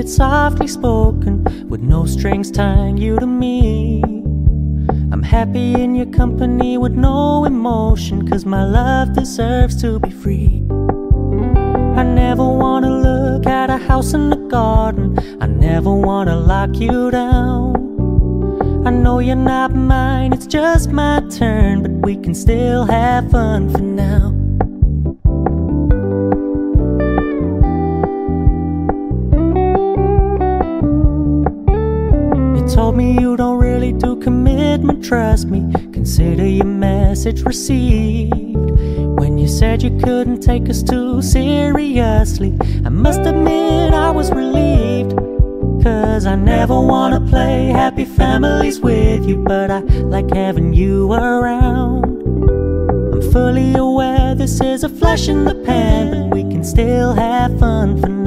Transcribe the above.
it's softly spoken, with no strings tying you to me. I'm happy in your company with no emotion, 'cause my love deserves to be free. I never wanna look at a house in the garden, I never wanna lock you down. I know you're not mine, it's just my turn, but we can still have fun for now. You told me you don't really do commitment, trust me, consider your message received. When you said you couldn't take us too seriously, I must admit I was relieved. 'Cause I never wanna play happy families with you, but I like having you around. I'm fully aware this is a flash in the pan, but we can still have fun for now.